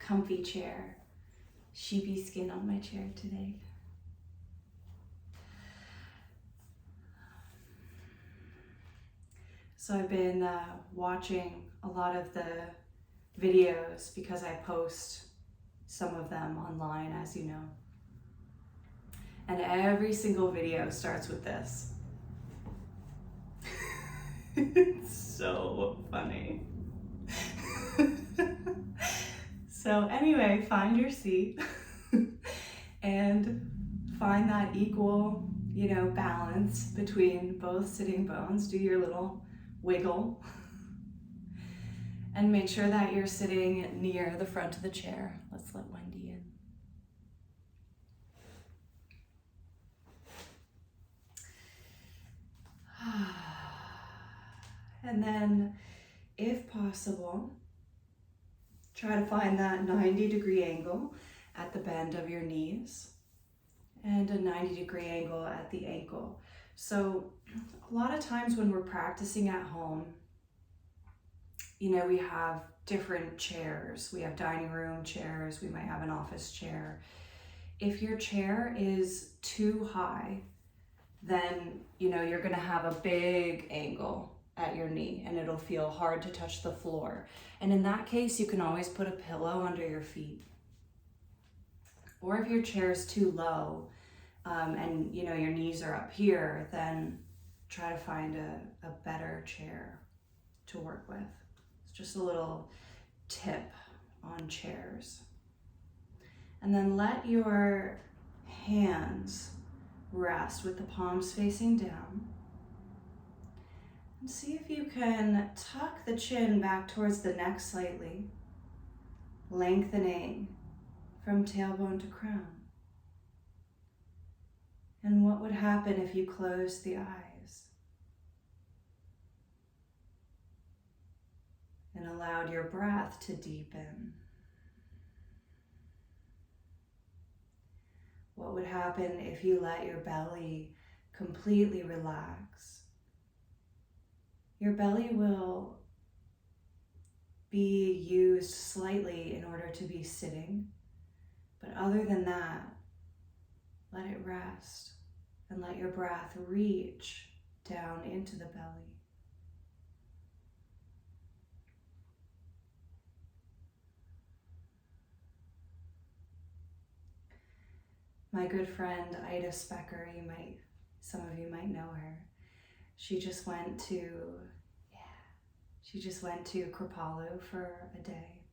comfy chair. Sheepy skin on my chair today. So I've been watching a lot of the videos because I post some of them online, as you know. And every single video starts with this. It's so funny. So anyway, find your seat and find that equal, balance between both sitting bones. Do your little wiggle and make sure that you're sitting near the front of the chair. Let's let Wendy in. And then, if possible, try to find that 90-degree angle at the bend of your knees and a 90-degree angle at the ankle. So a lot of times when we're practicing at home, we have different chairs. We have dining room chairs, we might have an office chair. If your chair is too high, then you're gonna have a big angle at your knee and it'll feel hard to touch the floor. And in that case, you can always put a pillow under your feet. Or if your chair is too low and your knees are up here, then try to find a better chair to work with. It's just a little tip on chairs. And then let your hands rest with the palms facing down. And see if you can tuck the chin back towards the neck slightly, lengthening from tailbone to crown. And what would happen if you closed the eyes and allowed your breath to deepen? What would happen if you let your belly completely relax? Your belly will be used slightly in order to be sitting, but other than that, let it rest and let your breath reach down into the belly. My good friend Ida Specker, some of you might know her. She just went to Kripalu for a day.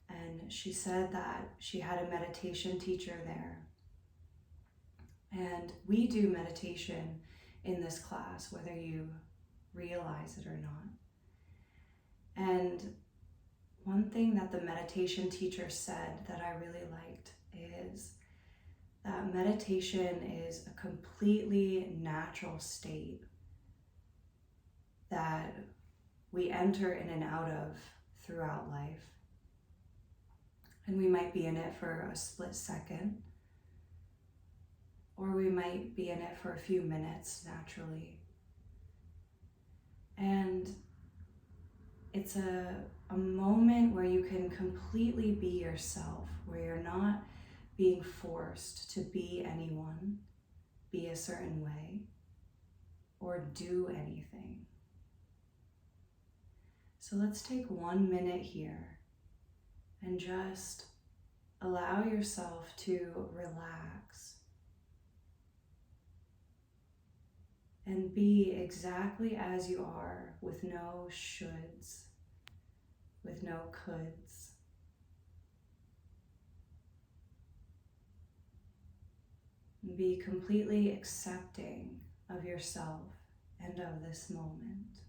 And she said that she had a meditation teacher there. And we do meditation in this class, whether you realize it or not. And one thing that the meditation teacher said that I really liked is that meditation is a completely natural state that we enter in and out of throughout life. And we might be in it for a split second, or we might be in it for a few minutes naturally. And it's a moment where you can completely be yourself, where you're not being forced to be anyone, be a certain way, or do anything. So let's take 1 minute here and just allow yourself to relax and be exactly as you are, with no shoulds, with no coulds. And be completely accepting of yourself and of this moment.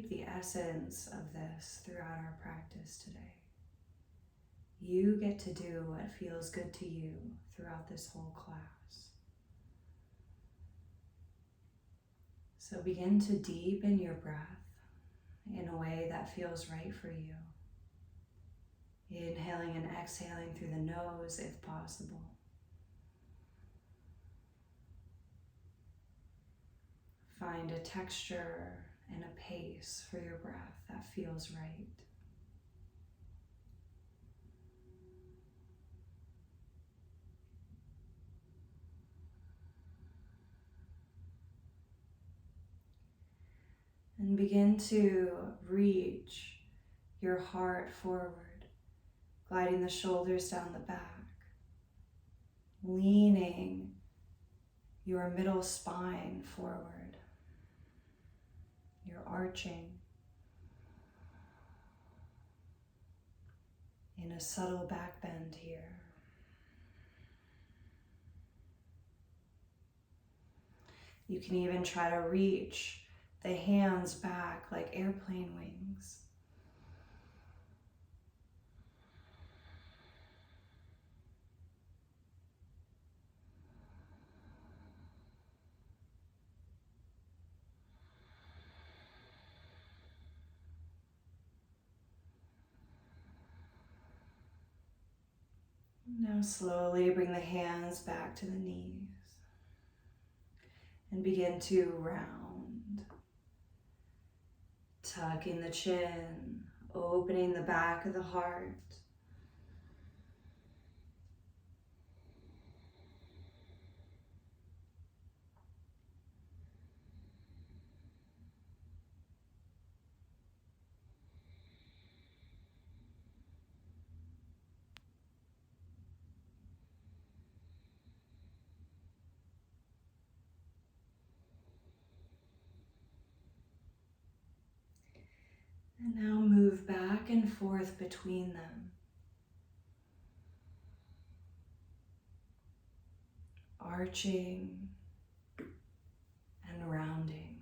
keep the essence of this throughout our practice today. You get to do what feels good to you throughout this whole class. So begin to deepen your breath in a way that feels right for you. Inhaling and exhaling through the nose if possible. Find a texture and a pace for your breath that feels right. And begin to reach your heart forward, gliding the shoulders down the back, leaning your middle spine forward. You're arching in a subtle back bend here. You can even try to reach the hands back like airplane wings. Now slowly bring the hands back to the knees and begin to round. Tucking the chin, opening the back of the heart. And now move back and forth between them. Arching and rounding.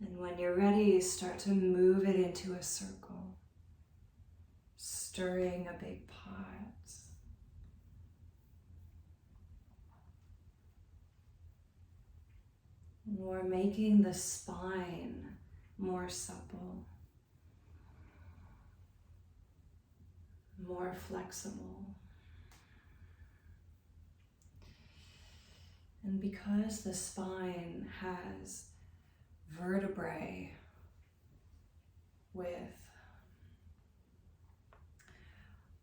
And when you're ready, start to move it into a circle, stirring a big pot. We're making the spine more supple, more flexible. And because the spine has vertebrae with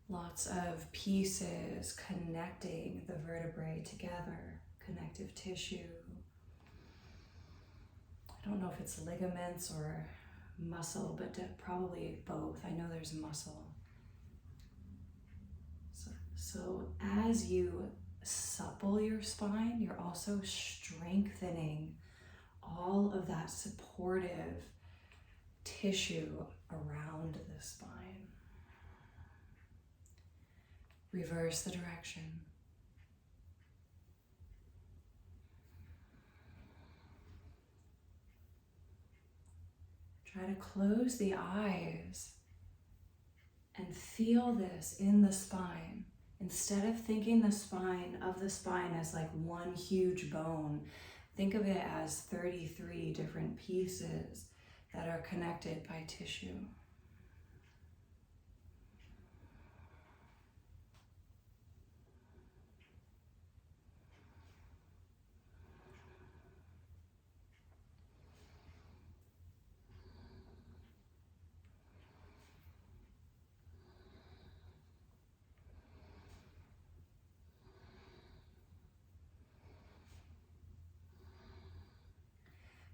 lots of pieces connecting the vertebrae together, connective tissue. I don't know if it's ligaments or muscle, but probably both. I know there's muscle. So as you supple your spine, you're also strengthening all of that supportive tissue around the spine. Reverse the direction. Try to close the eyes and feel this in the spine. Instead of thinking the spine as like one huge bone, think of it as 33 different pieces that are connected by tissue.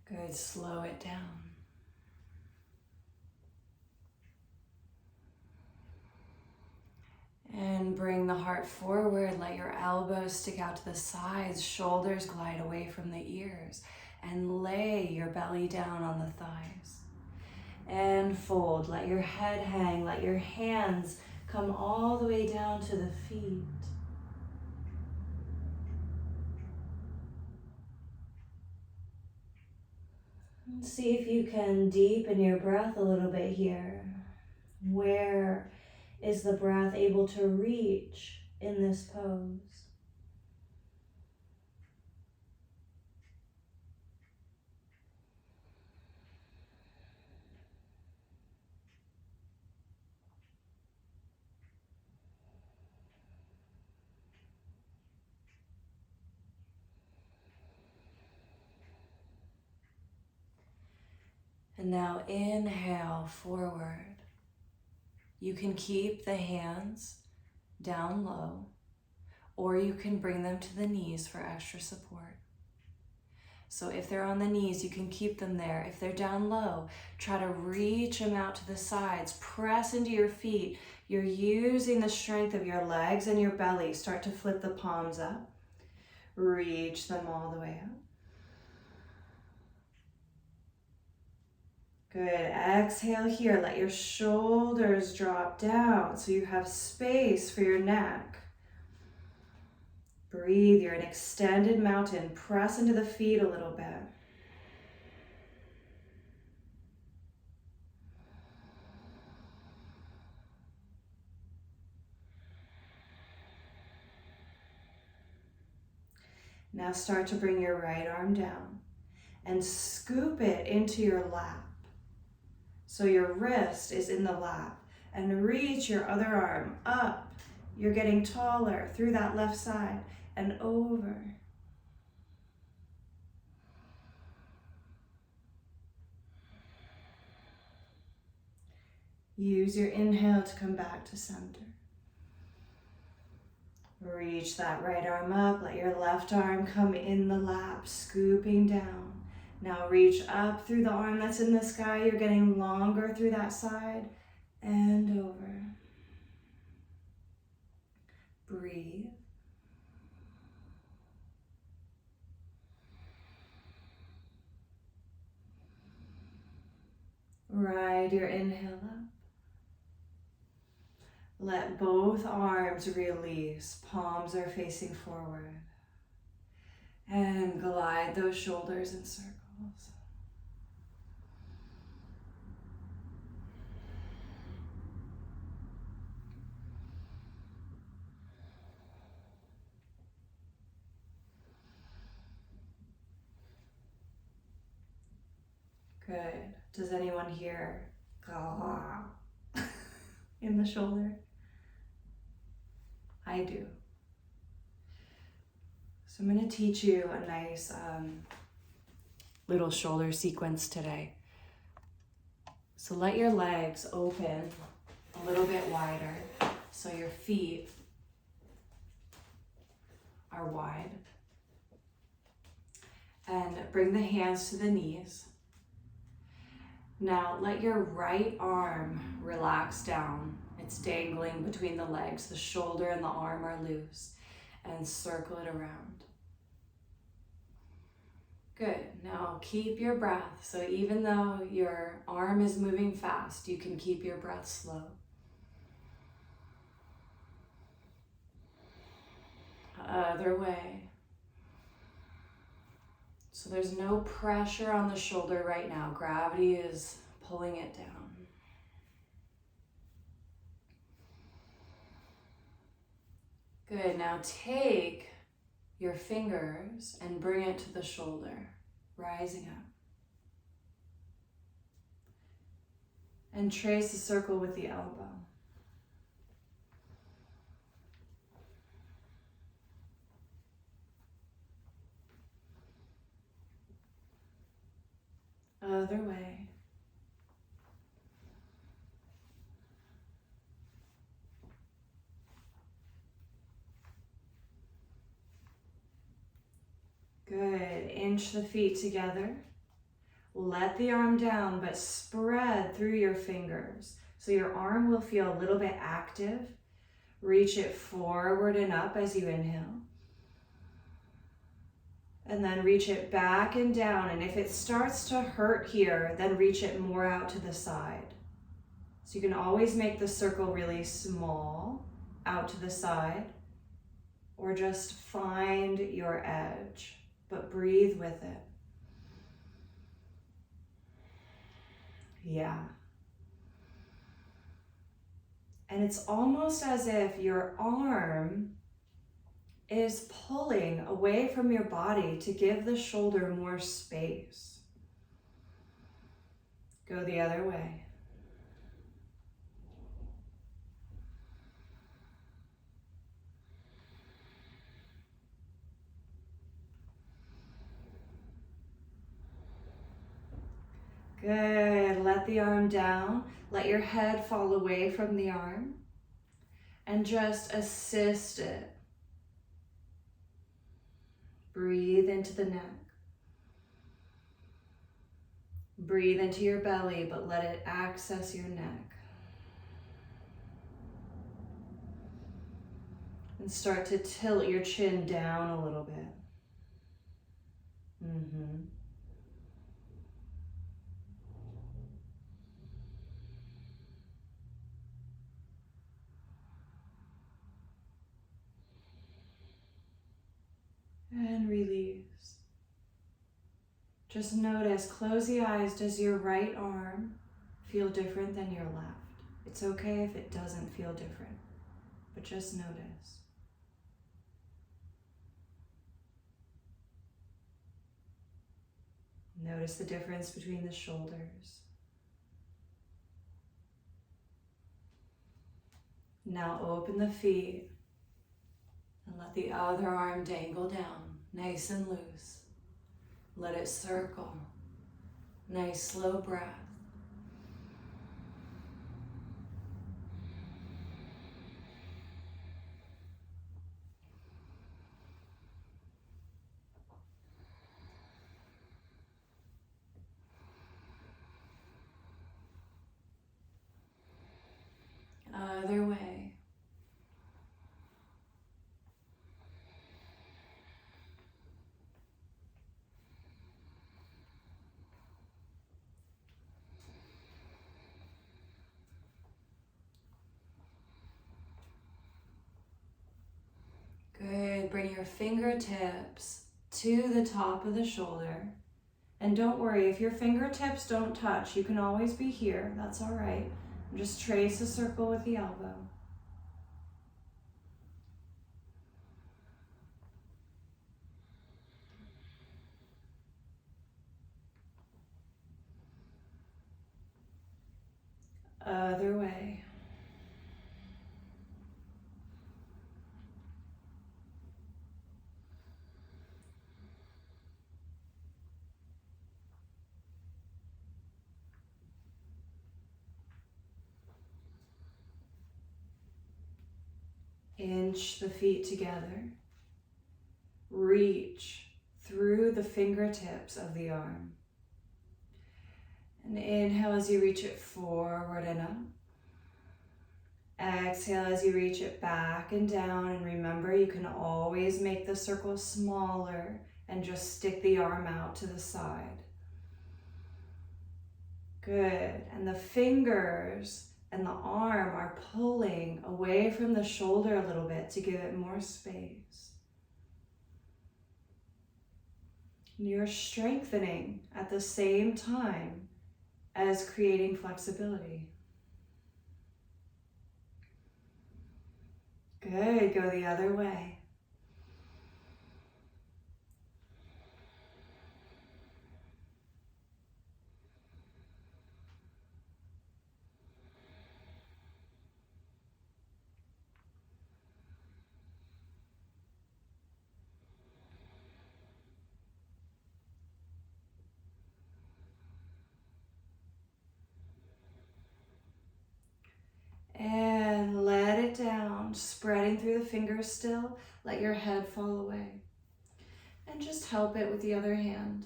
Good, slow it down. And And bring the heart forward. Let your elbows stick out to the sides, shoulders glide away from the ears, and lay your belly down on the thighs. And fold. Let your head hang. Let your hands come all the way down to the feet. And see if you can deepen your breath a little bit here. Where is the breath able to reach in this pose? And now inhale forward. You can keep the hands down low, or you can bring them to the knees for extra support. So if they're on the knees, you can keep them there. If they're down low, try to reach them out to the sides. Press into your feet. You're using the strength of your legs and your belly. Start to flip the palms up. Reach them all the way up. Good. Exhale here. Let your shoulders drop down so you have space for your neck. Breathe. You're an extended mountain. Press into the feet a little bit. Now start to bring your right arm down and scoop it into your lap. So your wrist is in the lap, and reach your other arm up. You're getting taller through that left side and over. Use your inhale to come back to center. Reach that right arm up. Let your left arm come in the lap, scooping down. Now reach up through the arm that's in the sky. You're getting longer through that side and over. Breathe. Ride your inhale up. Let both arms release. Palms are facing forward. And glide those shoulders in circles. Good. Does anyone hear in the shoulder? I do. So I'm going to teach you a nice little shoulder sequence today. So let your legs open a little bit wider so your feet are wide. And bring the hands to the knees. Now let your right arm relax down. It's dangling between the legs. The shoulder and the arm are loose. And circle it around. Good. Now keep your breath. So even though your arm is moving fast, you can keep your breath slow. Other way. So there's no pressure on the shoulder right now. Gravity is pulling it down. Good. Now take your fingers and bring it to the shoulder, rising up. And trace a circle with the elbow. Other way. Good. Inch the feet together. Let the arm down, but spread through your fingers. So your arm will feel a little bit active. Reach it forward and up as you inhale. And then reach it back and down. And if it starts to hurt here, then reach it more out to the side. So you can always make the circle really small out to the side, or just find your edge, but breathe with it. Yeah. And it's almost as if your arm is pulling away from your body to give the shoulder more space. Go the other way. Good. Let the arm down. Let your head fall away from the arm and just assist it. Breathe into the neck. Breathe into your belly, but let it access your neck. And start to tilt your chin down a little bit. And release. Just notice, close the eyes. Does your right arm feel different than your left? It's okay if it doesn't feel different, but just notice. Notice the difference between the shoulders. Now open the feet and let the other arm dangle down, nice and loose. Let it circle. Nice slow breath. Other way. Good. Bring your fingertips to the top of the shoulder. And don't worry, if your fingertips don't touch, you can always be here. That's all right. And just trace a circle with the elbow. Other way. Inch the feet together. Reach through the fingertips of the arm. And inhale as you reach it forward and up. Exhale as you reach it back and down. And remember, you can always make the circle smaller and just stick the arm out to the side. Good. And the fingers and the arm are pulling away from the shoulder a little bit to give it more space. And you're strengthening at the same time as creating flexibility. Good. Go the other way. And let it down, spreading through the fingers still. Let your head fall away. And just help it with the other hand.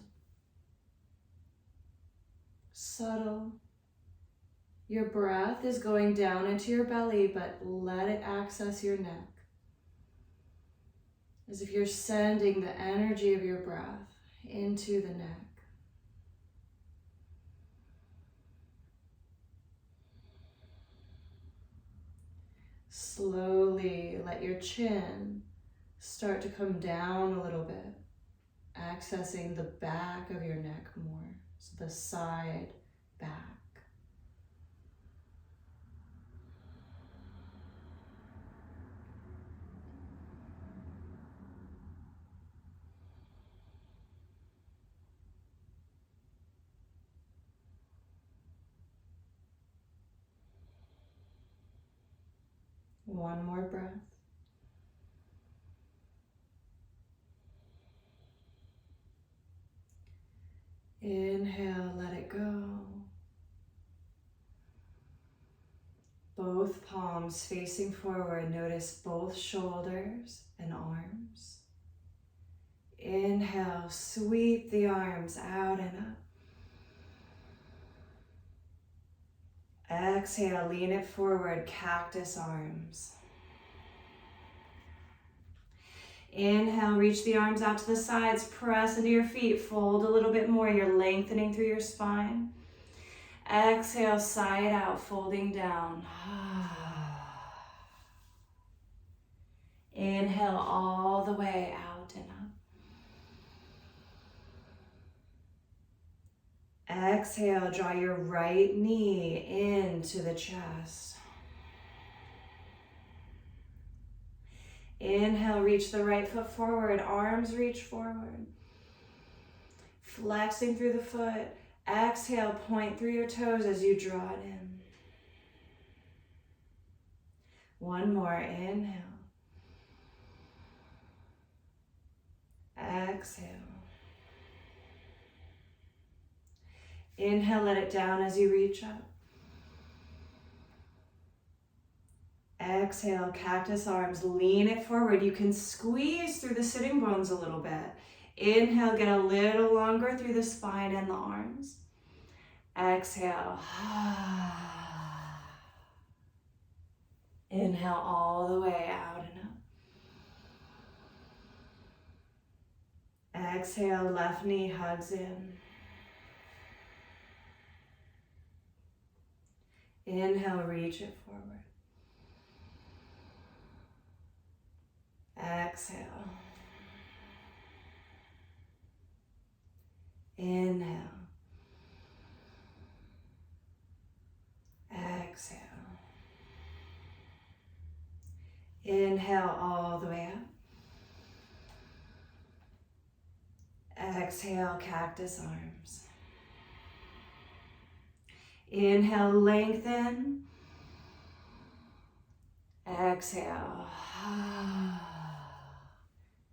Subtle, Your breath is going down into your belly, but let it access your neck. As if you're sending the energy of your breath into the neck. Slowly let your chin start to come down a little bit, accessing the back of your neck more, so the side back. One more breath. Inhale, let it go. Both palms facing forward. Notice both shoulders and arms. Inhale, sweep the arms out and up. Exhale, lean it forward, cactus arms. Inhale, reach the arms out to the sides, press into your feet, fold a little bit more. You're lengthening through your spine. Exhale, sigh it out, folding down. Inhale all the way out and up. Exhale, draw your right knee into the chest. Inhale, reach the right foot forward, arms reach forward. Flexing through the foot. Exhale, point through your toes as you draw it in. One more, inhale. Exhale. Inhale, let it down as you reach up. Exhale, cactus arms, lean it forward. You can squeeze through the sitting bones a little bit. Inhale, get a little longer through the spine and the arms. Exhale. Inhale all the way out and up. Exhale, left knee hugs in. Inhale, reach it forward. Exhale. Inhale. Exhale. Inhale all the way up. Exhale, cactus arms. Inhale, lengthen. Exhale.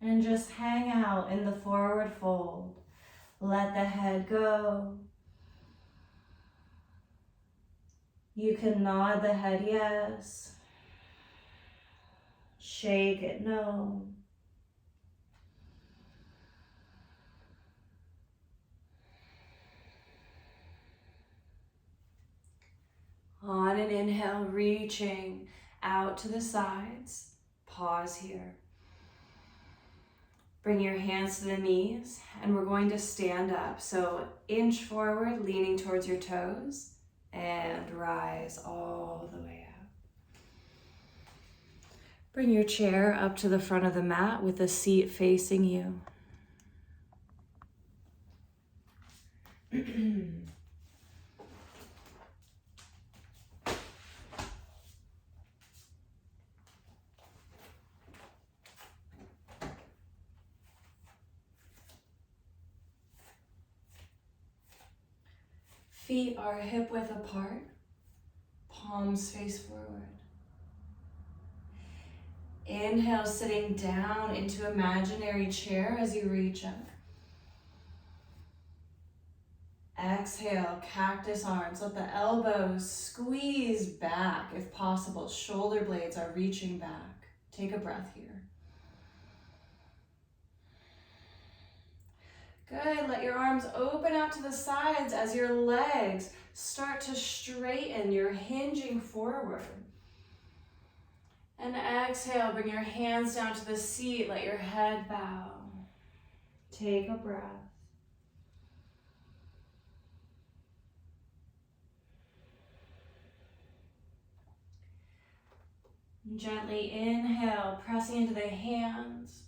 And just hang out in the forward fold. Let the head go. You can nod the head yes. Shake it no. On an inhale, reaching out to the sides. Pause here. Bring your hands to the knees, and we're going to stand up. So inch forward, leaning towards your toes, and rise all the way up. Bring your chair up to the front of the mat with the seat facing you. Feet are hip width apart, palms face forward. Inhale, sitting down into imaginary chair as you reach up. Exhale, cactus arms. Let the elbows squeeze back if possible. Shoulder blades are reaching back. Take a breath here. Good, let your arms open out to the sides as your legs start to straighten. You're hinging forward. And exhale, bring your hands down to the seat, let your head bow. Take a breath. Gently inhale, pressing into the hands,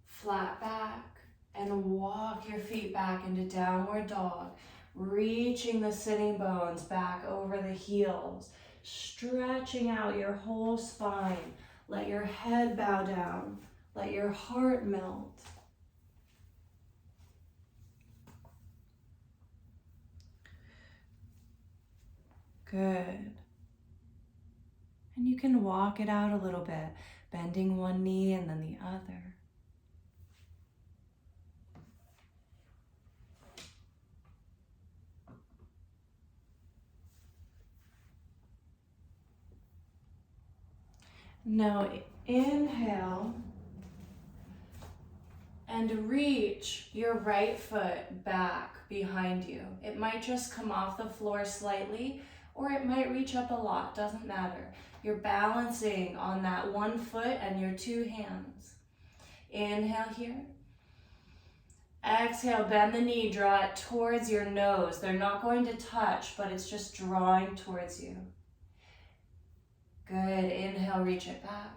flat back, and walk your feet back into downward dog, reaching the sitting bones back over the heels, stretching out your whole spine. Let your head bow down, let your heart melt. Good. And you can walk it out a little bit, bending one knee and then the other. Now inhale and reach your right foot back behind you. It might just come off the floor slightly, or it might reach up a lot, doesn't matter. You're balancing on that one foot and your two hands. Inhale here. Exhale, bend the knee, draw it towards your nose. They're not going to touch, but it's just drawing towards you. Good, inhale, reach it back.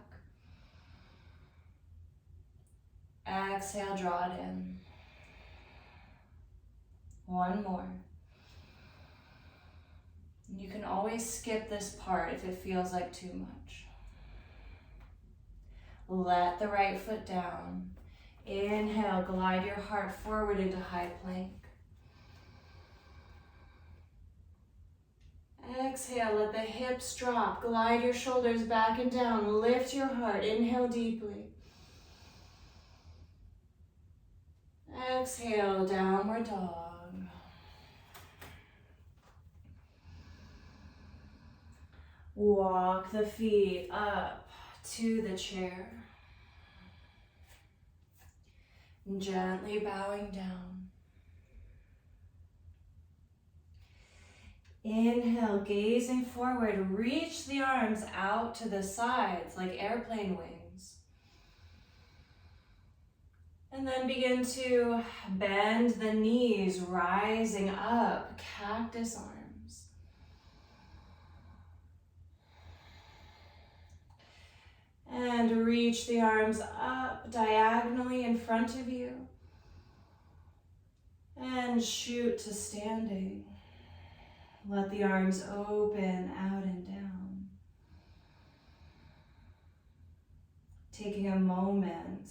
Exhale, draw it in. One more. You can always skip this part if it feels like too much. Let the right foot down. Inhale, glide your heart forward into high plank. Exhale, let the hips drop. Glide your shoulders back and down. Lift your heart. Inhale deeply. Exhale, downward dog. Walk the feet up to the chair. Gently bowing down. Inhale, gazing forward, reach the arms out to the sides like airplane wings. And then begin to bend the knees, rising up, cactus arms. And reach the arms up diagonally in front of you. And shoot to standing. Let the arms open out and down. Taking a moment.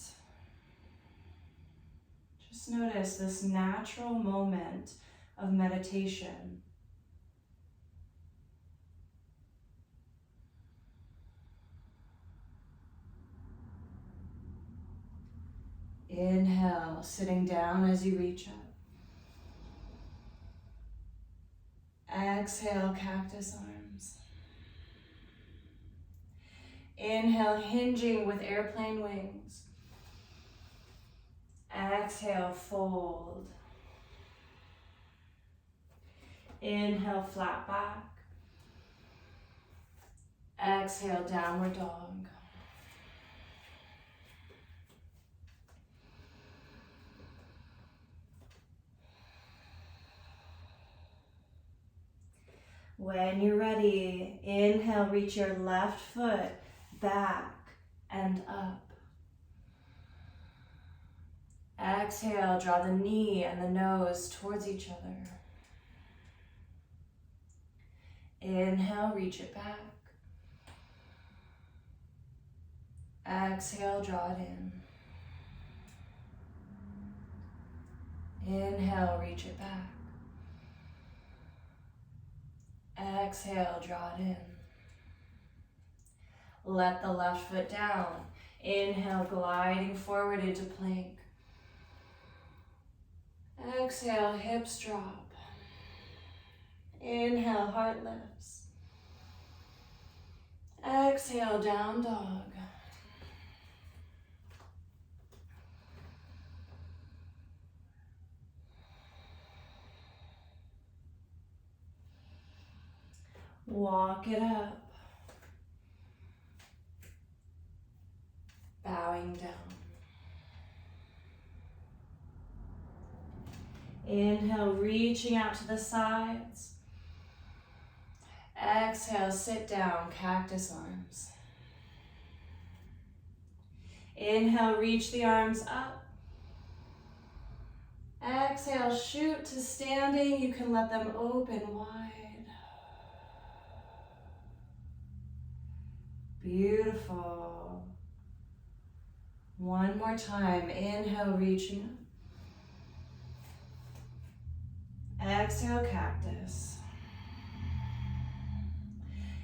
Just notice this natural moment of meditation. Inhale, sitting down as you reach up. Exhale, cactus arms. Inhale, hinging with airplane wings. Exhale, fold. Inhale, flat back. Exhale, downward dog. When you're ready, inhale, reach your left foot back and up. Exhale, draw the knee and the nose towards each other. Inhale, reach it back. Exhale, draw it in. Inhale, reach it back. Exhale, draw it in. Let the left foot down. Inhale, gliding forward into plank. Exhale, hips drop. Inhale, heart lifts. Exhale, down dog. Walk it up. Bowing down. Inhale, reaching out to the sides. Exhale, sit down, cactus arms. Inhale, reach the arms up. Exhale, shoot to standing. You can let them open wide. Beautiful. One more time. Inhale, reaching up. Exhale, cactus.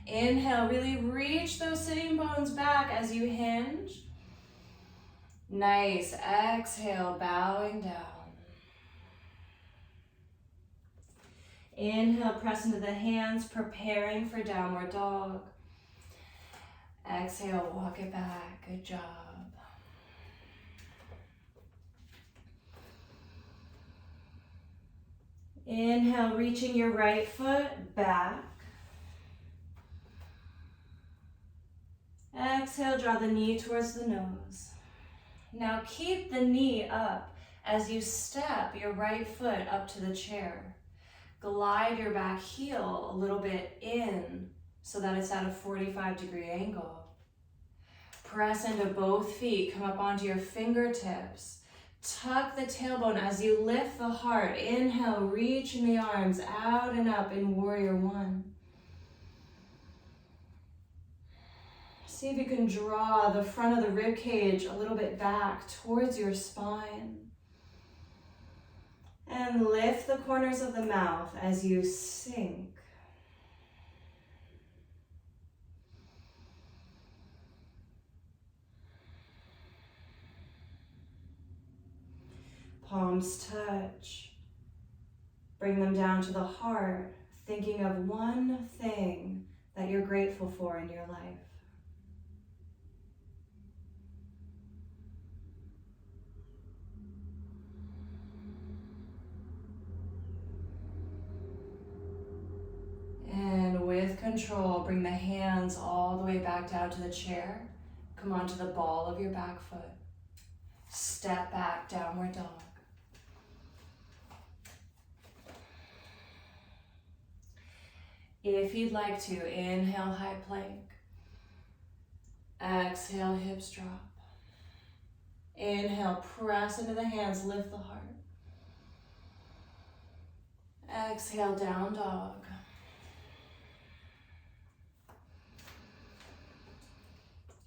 Inhale, really reach those sitting bones back as you hinge. Nice. Exhale, bowing down. Inhale, press into the hands, preparing for downward dog. Exhale, walk it back. Good job. Inhale, reaching your right foot back. Exhale, draw the knee towards the nose. Now keep the knee up as you step your right foot up to the chair. Glide your back heel a little bit in so that it's at a 45-degree angle. Press into both feet, come up onto your fingertips. Tuck the tailbone as you lift the heart. Inhale, reaching the arms out and up in warrior one. See if you can draw the front of the rib cage a little bit back towards your spine. And lift the corners of the mouth as you sink. Palms touch. Bring them down to the heart, thinking of one thing that you're grateful for in your life. And with control, bring the hands all the way back down to the chair. Come onto the ball of your back foot. Step back, downward dog. If you'd like to, inhale, high plank. Exhale, hips drop. Inhale, press into the hands, lift the heart. Exhale, down dog.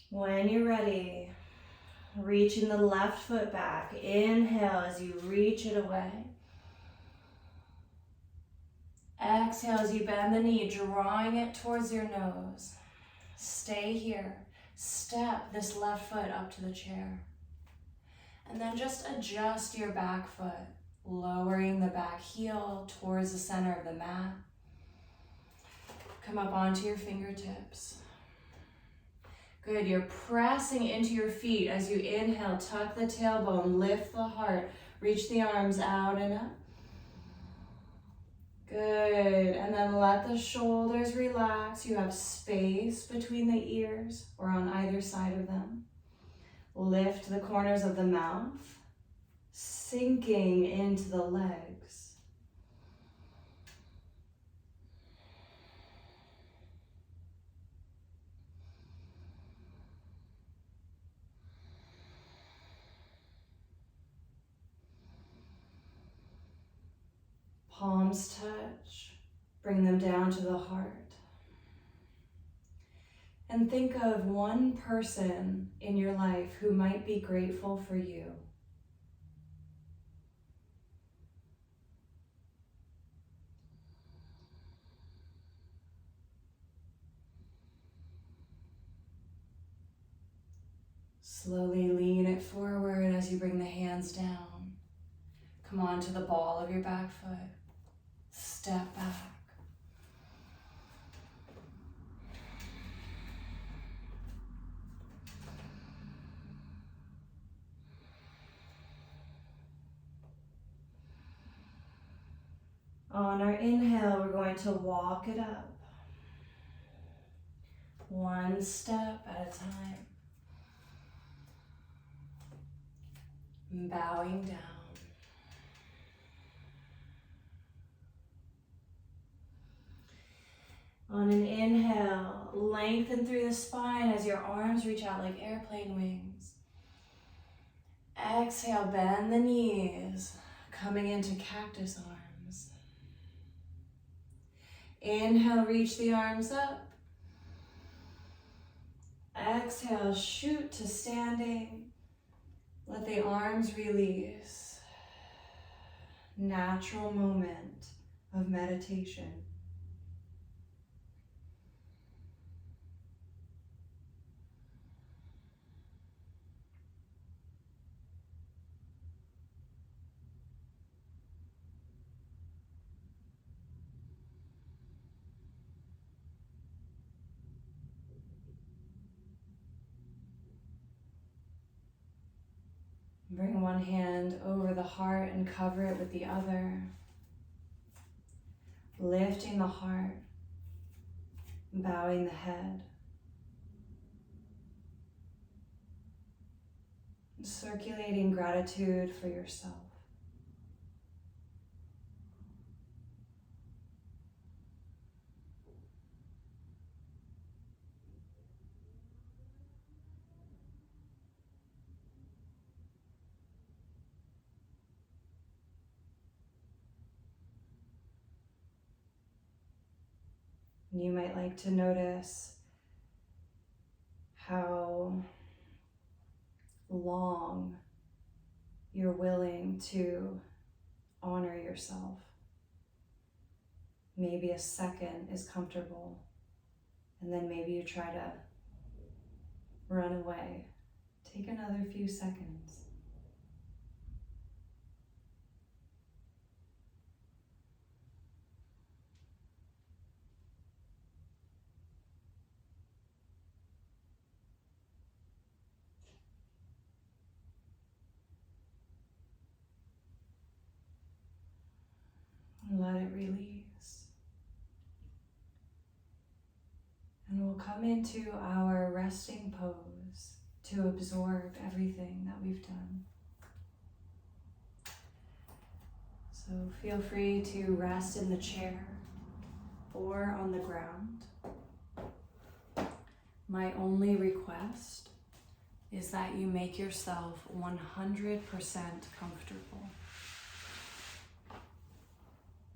When you're ready, reaching the left foot back. Inhale as you reach it away. Exhale as you bend the knee, drawing it towards your nose. Stay here. Step this left foot up to the chair. And then just adjust your back foot, lowering the back heel towards the center of the mat. Come up onto your fingertips. Good, you're pressing into your feet as you inhale, tuck the tailbone, lift the heart, reach the arms out and up. Good, and then let the shoulders relax. You have space between the ears or on either side of them. Lift the corners of the mouth, sinking into the legs. Palms touch, bring them down to the heart. And think of one person in your life who might be grateful for you. Slowly lean it forward as you bring the hands down. Come on to the ball of your back foot. Step back. On our inhale, we're going to walk it up. one step at a time. Bowing down. On an inhale, lengthen through the spine as your arms reach out like airplane wings. Exhale, bend the knees, coming into cactus arms. Inhale, reach the arms up. Exhale, shoot to standing. Let the arms release. Natural moment of meditation. Bring one hand over the heart and cover it with the other. Lifting the heart, bowing the head. Circulating gratitude for yourself. You might like to notice how long you're willing to honor yourself. Maybe a second is comfortable, and then maybe you try to run away. Take another few seconds. Let it release. And we'll come into our resting pose to absorb everything that we've done. So feel free to rest in the chair or on the ground. My only request is that you make yourself 100% comfortable.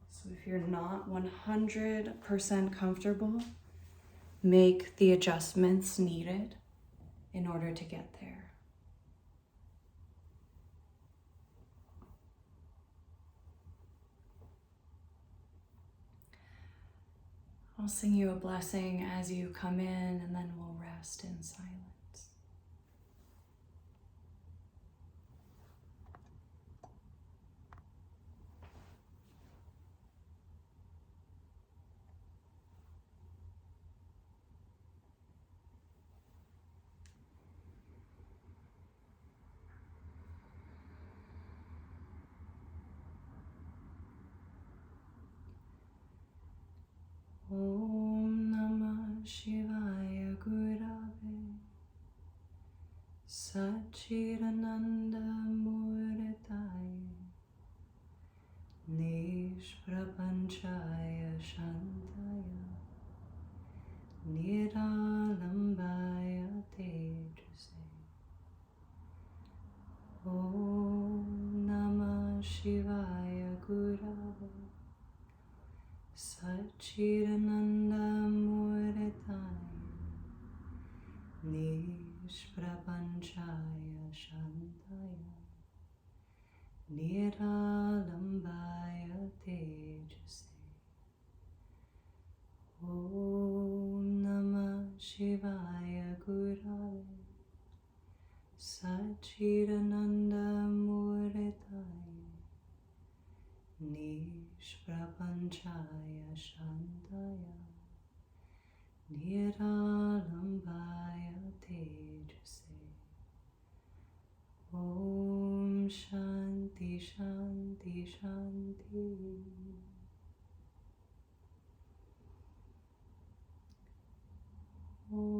So if you're not 100% comfortable, make the adjustments needed in order to get there. I'll sing you a blessing as you come in, and then we'll rest in silence. Om Namah Shivaya Gurave Satchidananda Murtaya Nishprapanchaya Shantaya Niralambaya Tejase. Om Namah Shivaya Gurave Satchidananda Murtaya Nishprapanchaya Shantaya Niralambaya Tejase. Om Namah Shivaya Gurave Satchidananda Murtaya Nishprapanchaya Shantaya Niralambaya Tejase. Om Shanti Shanti Shanti. Om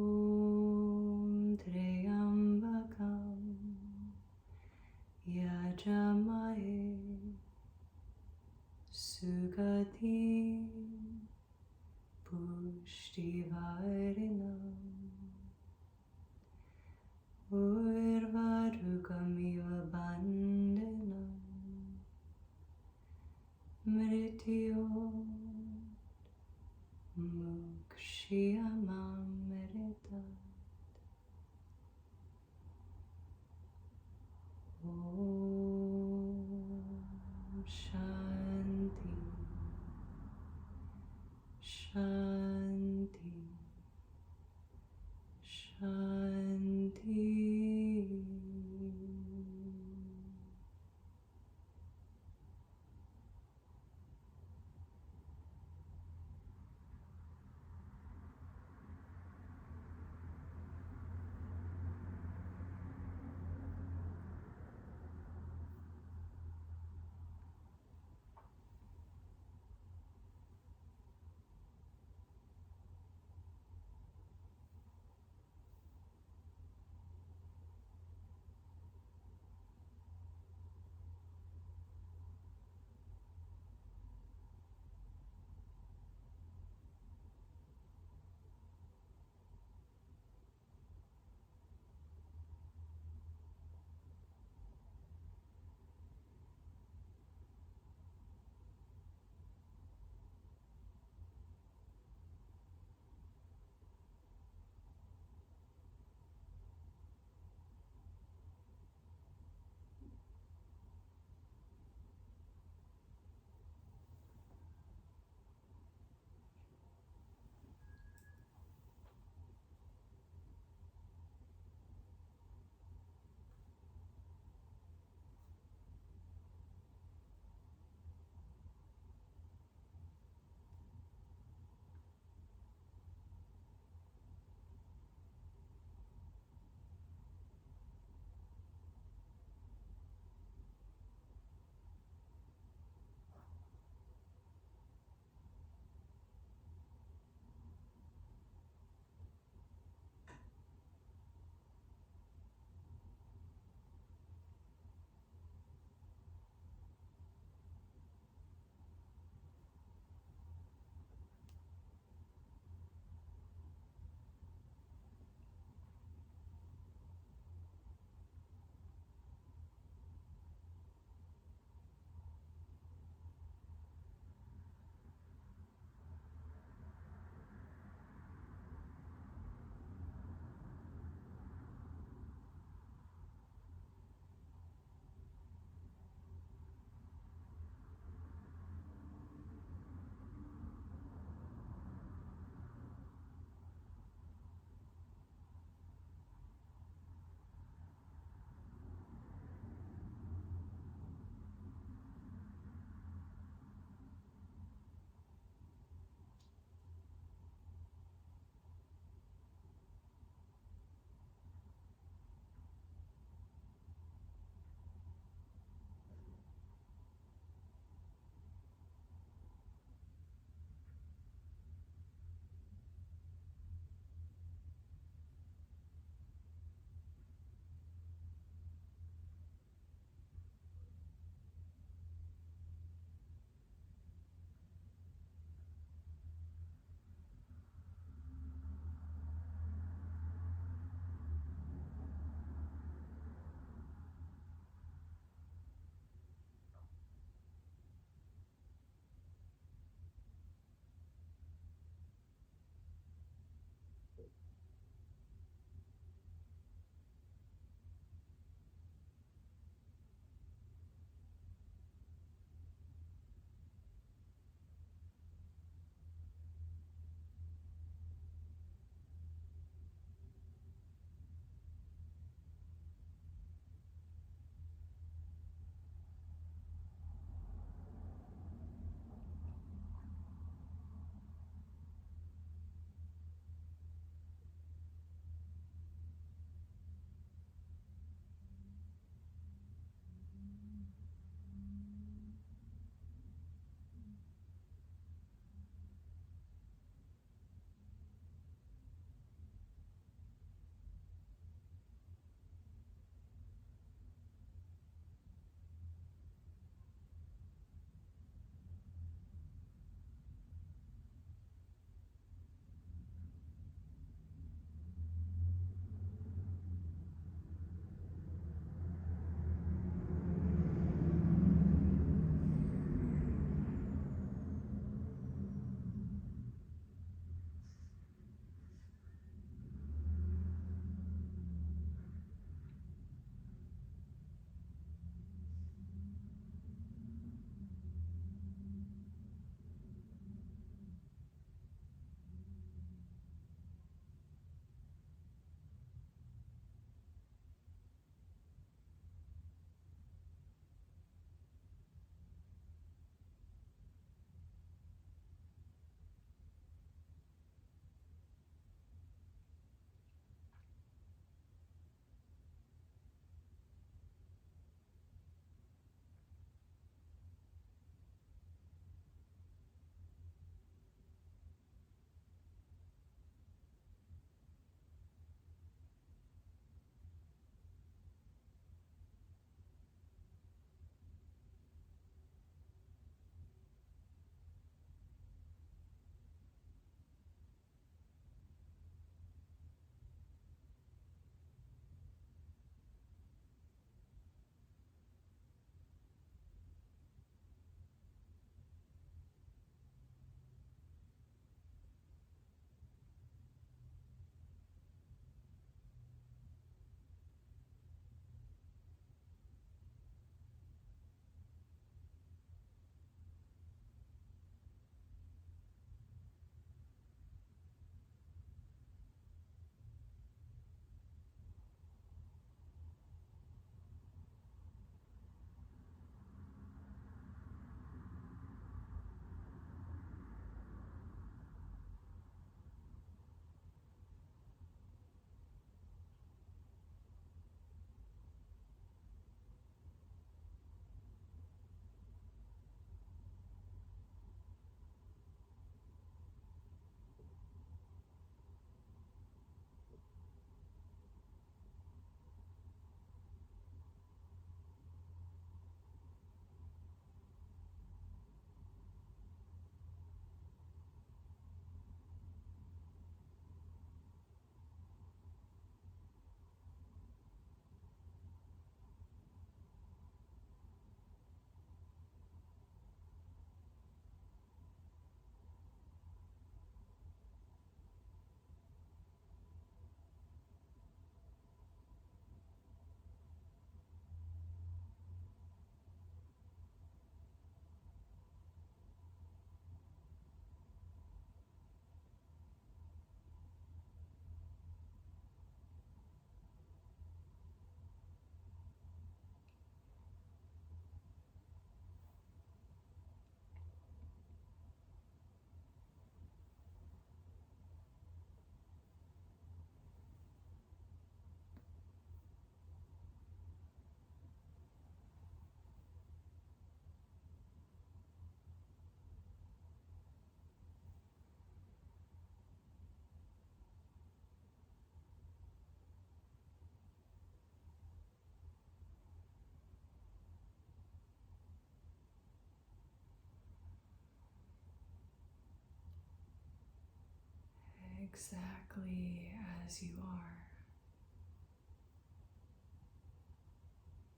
exactly as you are.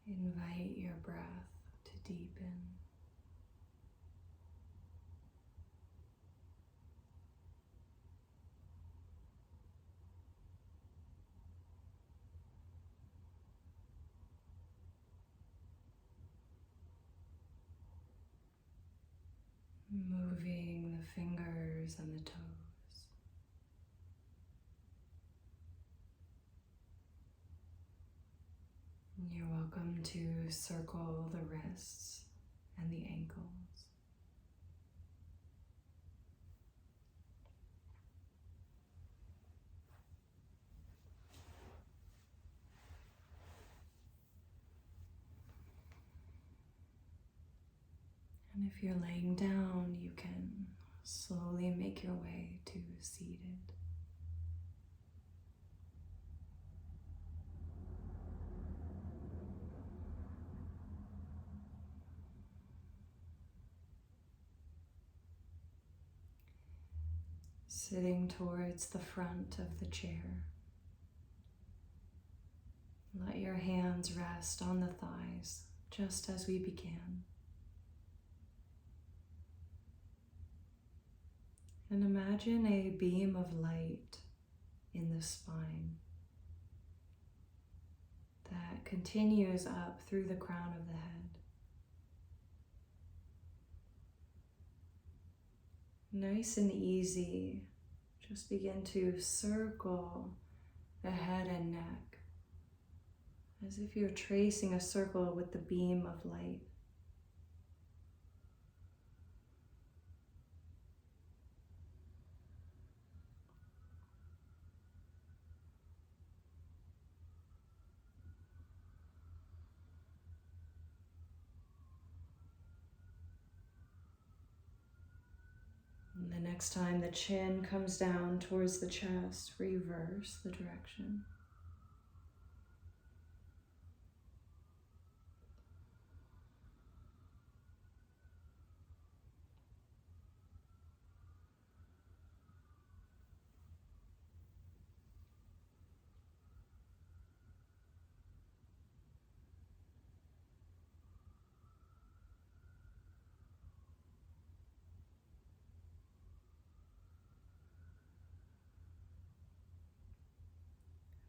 Invite your breath to deepen. Moving the fingers and the toes. You're welcome to circle the wrists and the ankles. And if you're laying down, you can slowly make your way to seated. Sitting towards the front of the chair. Let your hands rest on the thighs, just as we began. And imagine a beam of light in the spine that continues up through the crown of the head. Nice and easy, just begin to circle the head and neck as if you're tracing a circle with the beam of light. And the next time the chin comes down towards the chest, reverse the direction.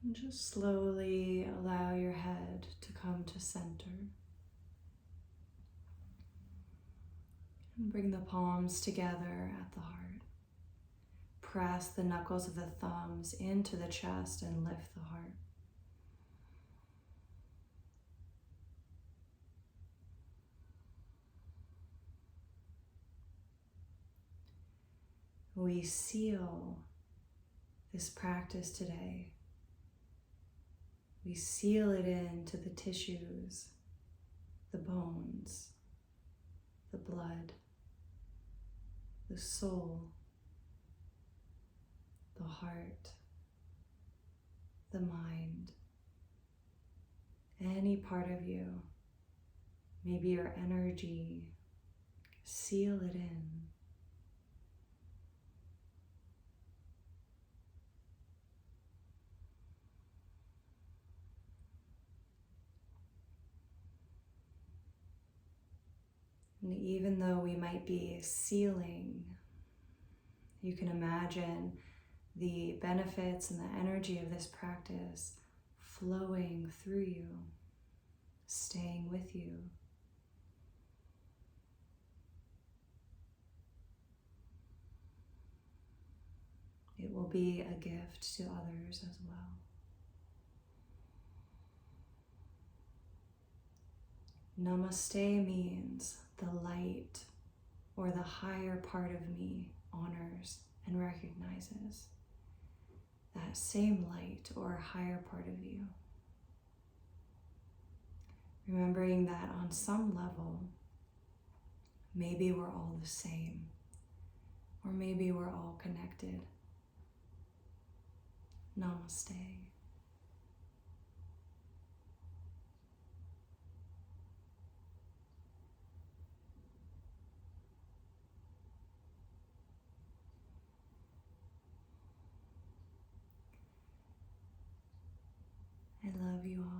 And just slowly allow your head to come to center. And bring the palms together at the heart. Press the knuckles of the thumbs into the chest and lift the heart. We seal this practice today. We seal it into the tissues, the bones, the blood, the soul, the heart, the mind, any part of you, maybe your energy, seal it in. And even though we might be sealing, you can imagine the benefits and the energy of this practice flowing through you, staying with you. It will be a gift to others as well. Namaste means the light or the higher part of me honors and recognizes that same light or higher part of you. Remembering that on some level, maybe we're all the same, or maybe we're all connected. Namaste.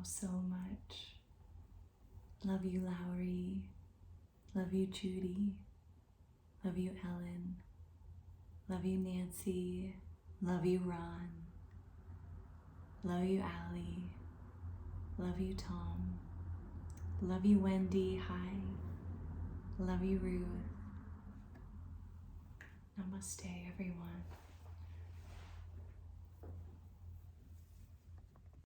so much. Love you, Lowry. Love you, Judy. Love you, Ellen. Love you, Nancy. Love you, Ron. Love you, Allie. Love you, Tom. Love you, Wendy. Hi. Love you, Ruth. Namaste, everyone.